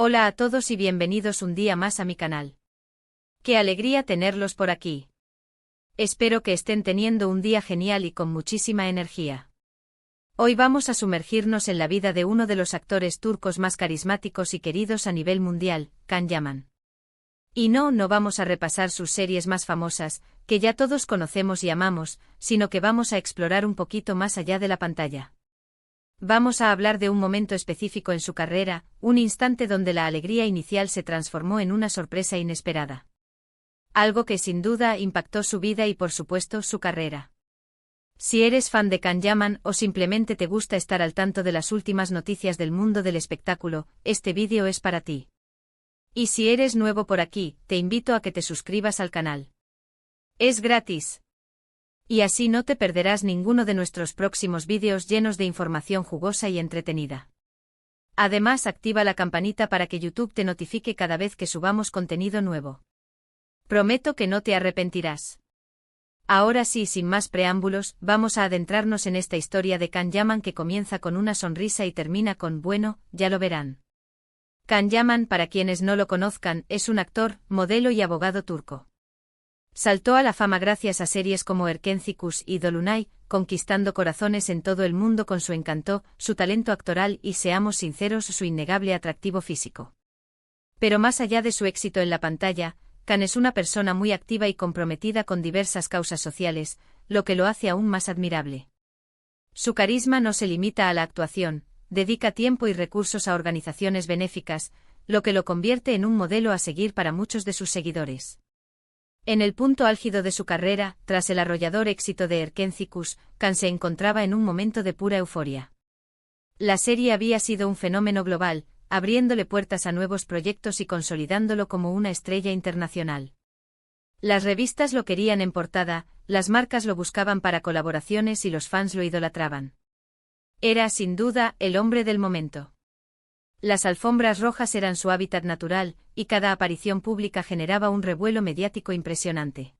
Hola a todos y bienvenidos un día más a mi canal. ¡Qué alegría tenerlos por aquí! Espero que estén teniendo un día genial y con muchísima energía. Hoy vamos a sumergirnos en la vida de uno de los actores turcos más carismáticos y queridos a nivel mundial, Can Yaman. Y no vamos a repasar sus series más famosas, que ya todos conocemos y amamos, sino que vamos a explorar un poquito más allá de la pantalla. Vamos a hablar de un momento específico en su carrera, un instante donde la alegría inicial se transformó en una sorpresa inesperada. Algo que sin duda impactó su vida y por supuesto su carrera. Si eres fan de Can Yaman o simplemente te gusta estar al tanto de las últimas noticias del mundo del espectáculo, este vídeo es para ti. Y si eres nuevo por aquí, te invito a que te suscribas al canal. Es gratis. Y así no te perderás ninguno de nuestros próximos vídeos llenos de información jugosa y entretenida. Además, activa la campanita para que YouTube te notifique cada vez que subamos contenido nuevo. Prometo que no te arrepentirás. Ahora sí, sin más preámbulos, vamos a adentrarnos en esta historia de Can Yaman que comienza con una sonrisa y termina con bueno, ya lo verán. Can Yaman, para quienes no lo conozcan, es un actor, modelo y abogado turco. Saltó a la fama gracias a series como Erkenci y Dolunay, conquistando corazones en todo el mundo con su encanto, su talento actoral y, seamos sinceros, su innegable atractivo físico. Pero más allá de su éxito en la pantalla, Can es una persona muy activa y comprometida con diversas causas sociales, lo que lo hace aún más admirable. Su carisma no se limita a la actuación, dedica tiempo y recursos a organizaciones benéficas, lo que lo convierte en un modelo a seguir para muchos de sus seguidores. En el punto álgido de su carrera, tras el arrollador éxito de Erkenci, Can se encontraba en un momento de pura euforia. La serie había sido un fenómeno global, abriéndole puertas a nuevos proyectos y consolidándolo como una estrella internacional. Las revistas lo querían en portada, las marcas lo buscaban para colaboraciones y los fans lo idolatraban. Era, sin duda, el hombre del momento. Las alfombras rojas eran su hábitat natural, y cada aparición pública generaba un revuelo mediático impresionante.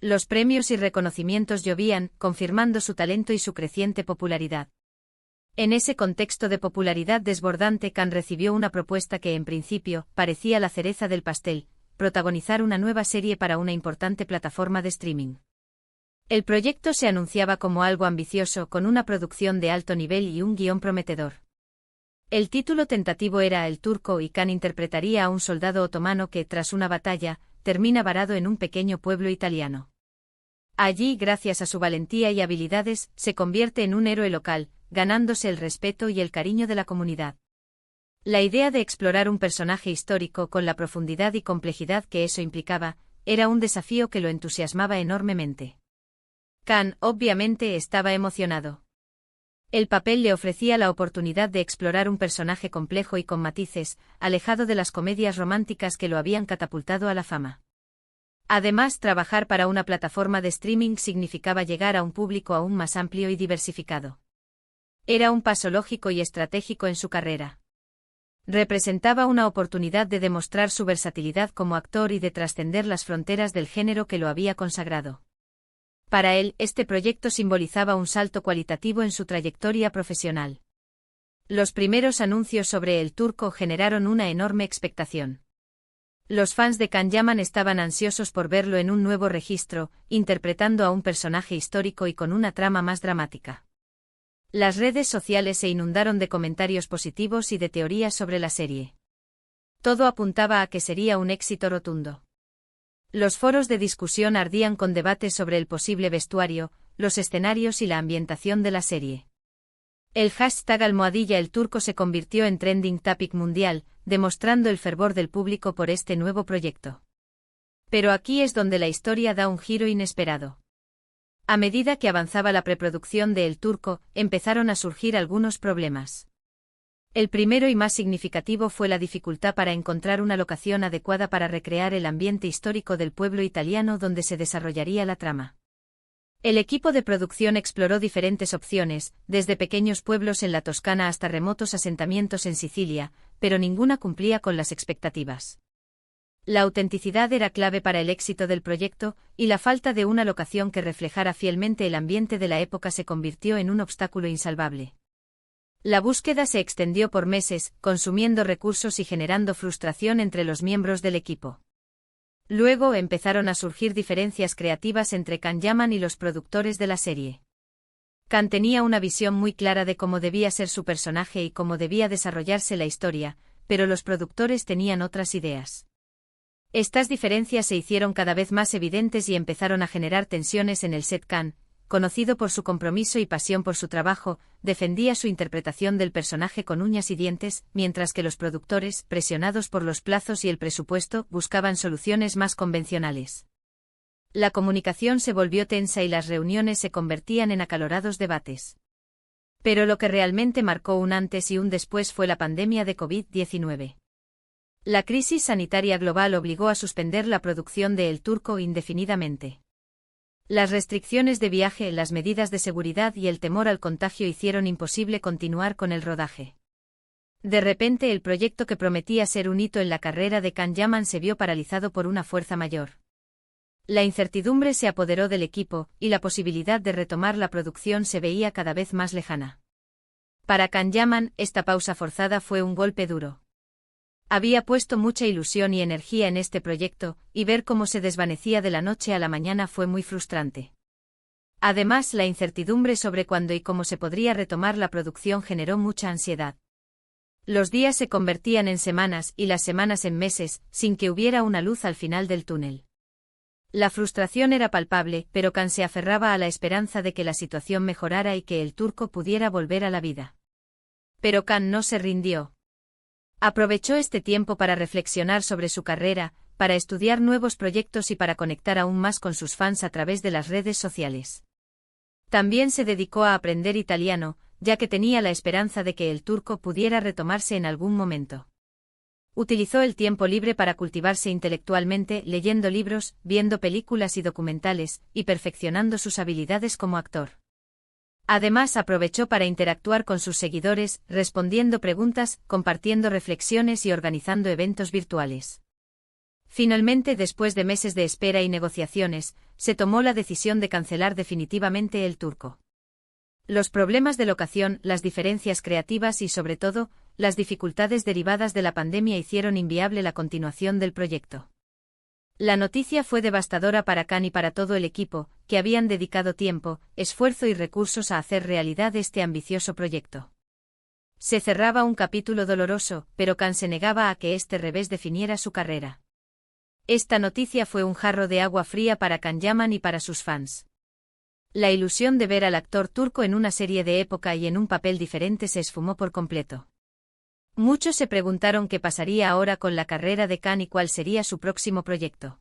Los premios y reconocimientos llovían, confirmando su talento y su creciente popularidad. En ese contexto de popularidad desbordante, Can recibió una propuesta que en principio parecía la cereza del pastel: protagonizar una nueva serie para una importante plataforma de streaming. El proyecto se anunciaba como algo ambicioso, con una producción de alto nivel y un guión prometedor. El título tentativo era El Turco y Can interpretaría a un soldado otomano que, tras una batalla, termina varado en un pequeño pueblo italiano. Allí, gracias a su valentía y habilidades, se convierte en un héroe local, ganándose el respeto y el cariño de la comunidad. La idea de explorar un personaje histórico con la profundidad y complejidad que eso implicaba, era un desafío que lo entusiasmaba enormemente. Can, obviamente, estaba emocionado. El papel le ofrecía la oportunidad de explorar un personaje complejo y con matices, alejado de las comedias románticas que lo habían catapultado a la fama. Además, trabajar para una plataforma de streaming significaba llegar a un público aún más amplio y diversificado. Era un paso lógico y estratégico en su carrera. Representaba una oportunidad de demostrar su versatilidad como actor y de trascender las fronteras del género que lo había consagrado. Para él, este proyecto simbolizaba un salto cualitativo en su trayectoria profesional. Los primeros anuncios sobre El Turco generaron una enorme expectación. Los fans de Can Yaman estaban ansiosos por verlo en un nuevo registro, interpretando a un personaje histórico y con una trama más dramática. Las redes sociales se inundaron de comentarios positivos y de teorías sobre la serie. Todo apuntaba a que sería un éxito rotundo. Los foros de discusión ardían con debates sobre el posible vestuario, los escenarios y la ambientación de la serie. El hashtag #El Turco se convirtió en trending topic mundial, demostrando el fervor del público por este nuevo proyecto. Pero aquí es donde la historia da un giro inesperado. A medida que avanzaba la preproducción de El Turco, empezaron a surgir algunos problemas. El primero y más significativo fue la dificultad para encontrar una locación adecuada para recrear el ambiente histórico del pueblo italiano donde se desarrollaría la trama. El equipo de producción exploró diferentes opciones, desde pequeños pueblos en la Toscana hasta remotos asentamientos en Sicilia, pero ninguna cumplía con las expectativas. La autenticidad era clave para el éxito del proyecto, y la falta de una locación que reflejara fielmente el ambiente de la época se convirtió en un obstáculo insalvable. La búsqueda se extendió por meses, consumiendo recursos y generando frustración entre los miembros del equipo. Luego empezaron a surgir diferencias creativas entre Can Yaman y los productores de la serie. Can tenía una visión muy clara de cómo debía ser su personaje y cómo debía desarrollarse la historia, pero los productores tenían otras ideas. Estas diferencias se hicieron cada vez más evidentes y empezaron a generar tensiones en el set. Can, conocido por su compromiso y pasión por su trabajo, defendía su interpretación del personaje con uñas y dientes, mientras que los productores, presionados por los plazos y el presupuesto, buscaban soluciones más convencionales. La comunicación se volvió tensa y las reuniones se convertían en acalorados debates. Pero lo que realmente marcó un antes y un después fue la pandemia de COVID-19. La crisis sanitaria global obligó a suspender la producción de El Turco indefinidamente. Las restricciones de viaje, las medidas de seguridad y el temor al contagio hicieron imposible continuar con el rodaje. De repente el proyecto que prometía ser un hito en la carrera de Can Yaman se vio paralizado por una fuerza mayor. La incertidumbre se apoderó del equipo, y la posibilidad de retomar la producción se veía cada vez más lejana. Para Can Yaman, esta pausa forzada fue un golpe duro. Había puesto mucha ilusión y energía en este proyecto, y ver cómo se desvanecía de la noche a la mañana fue muy frustrante. Además, la incertidumbre sobre cuándo y cómo se podría retomar la producción generó mucha ansiedad. Los días se convertían en semanas y las semanas en meses, sin que hubiera una luz al final del túnel. La frustración era palpable, pero Can se aferraba a la esperanza de que la situación mejorara y que El Turco pudiera volver a la vida. Pero Can no se rindió. Aprovechó este tiempo para reflexionar sobre su carrera, para estudiar nuevos proyectos y para conectar aún más con sus fans a través de las redes sociales. También se dedicó a aprender italiano, ya que tenía la esperanza de que El Turco pudiera retomarse en algún momento. Utilizó el tiempo libre para cultivarse intelectualmente, leyendo libros, viendo películas y documentales, y perfeccionando sus habilidades como actor. Además, aprovechó para interactuar con sus seguidores, respondiendo preguntas, compartiendo reflexiones y organizando eventos virtuales. Finalmente, después de meses de espera y negociaciones, se tomó la decisión de cancelar definitivamente El Turco. Los problemas de locación, las diferencias creativas y, sobre todo, las dificultades derivadas de la pandemia hicieron inviable la continuación del proyecto. La noticia fue devastadora para Can y para todo el equipo, que habían dedicado tiempo, esfuerzo y recursos a hacer realidad este ambicioso proyecto. Se cerraba un capítulo doloroso, pero Can se negaba a que este revés definiera su carrera. Esta noticia fue un jarro de agua fría para Can Yaman y para sus fans. La ilusión de ver al actor turco en una serie de época y en un papel diferente se esfumó por completo. Muchos se preguntaron qué pasaría ahora con la carrera de Can y cuál sería su próximo proyecto.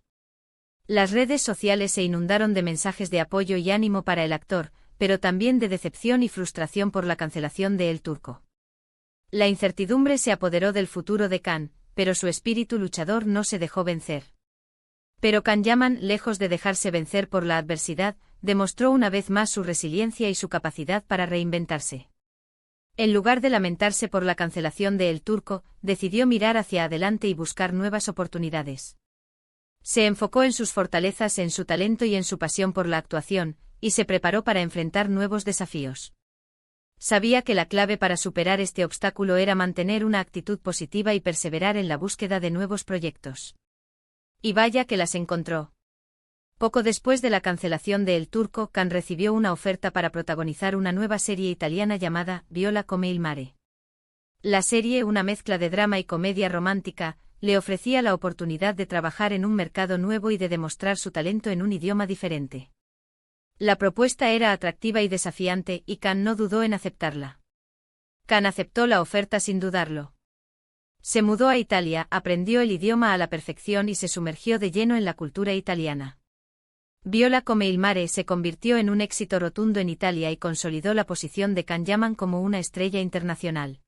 Las redes sociales se inundaron de mensajes de apoyo y ánimo para el actor, pero también de decepción y frustración por la cancelación de El Turco. La incertidumbre se apoderó del futuro de Can, pero su espíritu luchador no se dejó vencer. Pero Can Yaman, lejos de dejarse vencer por la adversidad, demostró una vez más su resiliencia y su capacidad para reinventarse. En lugar de lamentarse por la cancelación de El Turco, decidió mirar hacia adelante y buscar nuevas oportunidades. Se enfocó en sus fortalezas, en su talento y en su pasión por la actuación, y se preparó para enfrentar nuevos desafíos. Sabía que la clave para superar este obstáculo era mantener una actitud positiva y perseverar en la búsqueda de nuevos proyectos. Y vaya que las encontró. Poco después de la cancelación de El Turco, Can recibió una oferta para protagonizar una nueva serie italiana llamada Viola come il mare. La serie, una mezcla de drama y comedia romántica, le ofrecía la oportunidad de trabajar en un mercado nuevo y de demostrar su talento en un idioma diferente. La propuesta era atractiva y desafiante, y Can no dudó en aceptarla. Can aceptó la oferta sin dudarlo. Se mudó a Italia, aprendió el idioma a la perfección y se sumergió de lleno en la cultura italiana. Viola come il mare se convirtió en un éxito rotundo en Italia y consolidó la posición de Can Yaman como una estrella internacional.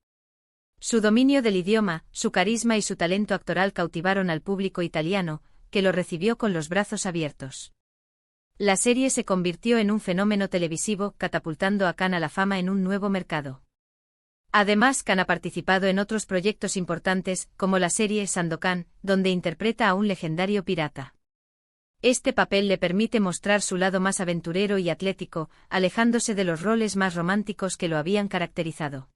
Su dominio del idioma, su carisma y su talento actoral cautivaron al público italiano, que lo recibió con los brazos abiertos. La serie se convirtió en un fenómeno televisivo, catapultando a Can a la fama en un nuevo mercado. Además, Can ha participado en otros proyectos importantes, como la serie Sandokan, donde interpreta a un legendario pirata. Este papel le permite mostrar su lado más aventurero y atlético, alejándose de los roles más románticos que lo habían caracterizado.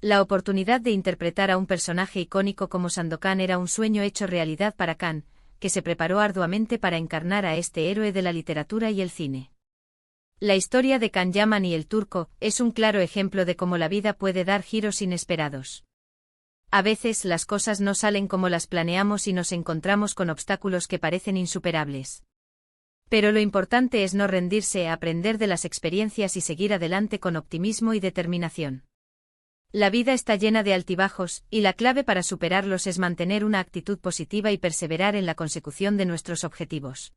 La oportunidad de interpretar a un personaje icónico como Sandokan era un sueño hecho realidad para Khan, que se preparó arduamente para encarnar a este héroe de la literatura y el cine. La historia de Can Yaman y el Turco es un claro ejemplo de cómo la vida puede dar giros inesperados. A veces las cosas no salen como las planeamos y nos encontramos con obstáculos que parecen insuperables. Pero lo importante es no rendirse, aprender de las experiencias y seguir adelante con optimismo y determinación. La vida está llena de altibajos, y la clave para superarlos es mantener una actitud positiva y perseverar en la consecución de nuestros objetivos.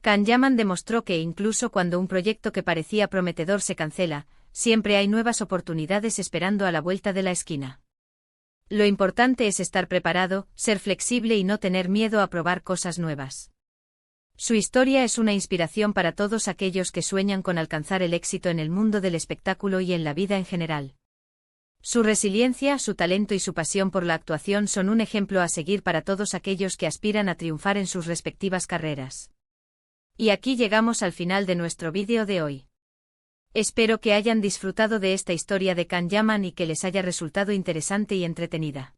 Can Yaman demostró que incluso cuando un proyecto que parecía prometedor se cancela, siempre hay nuevas oportunidades esperando a la vuelta de la esquina. Lo importante es estar preparado, ser flexible y no tener miedo a probar cosas nuevas. Su historia es una inspiración para todos aquellos que sueñan con alcanzar el éxito en el mundo del espectáculo y en la vida en general. Su resiliencia, su talento y su pasión por la actuación son un ejemplo a seguir para todos aquellos que aspiran a triunfar en sus respectivas carreras. Y aquí llegamos al final de nuestro vídeo de hoy. Espero que hayan disfrutado de esta historia de Can Yaman y que les haya resultado interesante y entretenida.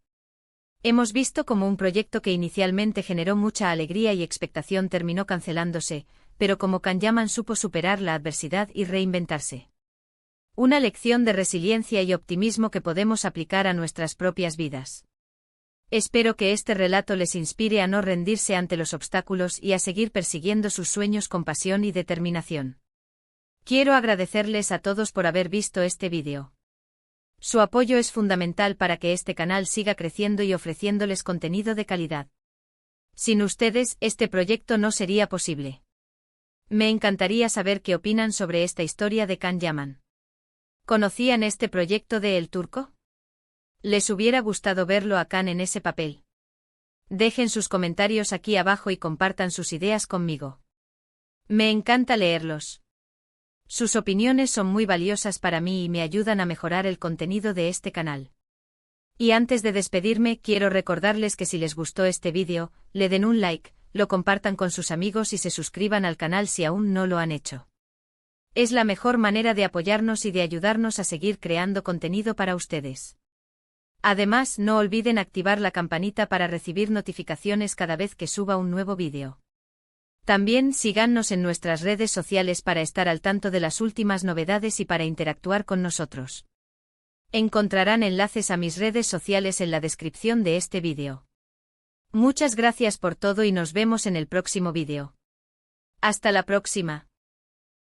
Hemos visto cómo un proyecto que inicialmente generó mucha alegría y expectación terminó cancelándose, pero cómo Can Yaman supo superar la adversidad y reinventarse. Una lección de resiliencia y optimismo que podemos aplicar a nuestras propias vidas. Espero que este relato les inspire a no rendirse ante los obstáculos y a seguir persiguiendo sus sueños con pasión y determinación. Quiero agradecerles a todos por haber visto este vídeo. Su apoyo es fundamental para que este canal siga creciendo y ofreciéndoles contenido de calidad. Sin ustedes, este proyecto no sería posible. Me encantaría saber qué opinan sobre esta historia de Can Yaman. ¿Conocían este proyecto de El Turco? ¿Les hubiera gustado verlo a Khan en ese papel? Dejen sus comentarios aquí abajo y compartan sus ideas conmigo. Me encanta leerlos. Sus opiniones son muy valiosas para mí y me ayudan a mejorar el contenido de este canal. Y antes de despedirme, quiero recordarles que si les gustó este vídeo, le den un like, lo compartan con sus amigos y se suscriban al canal si aún no lo han hecho. Es la mejor manera de apoyarnos y de ayudarnos a seguir creando contenido para ustedes. Además, no olviden activar la campanita para recibir notificaciones cada vez que suba un nuevo vídeo. También síganos en nuestras redes sociales para estar al tanto de las últimas novedades y para interactuar con nosotros. Encontrarán enlaces a mis redes sociales en la descripción de este vídeo. Muchas gracias por todo y nos vemos en el próximo vídeo. Hasta la próxima.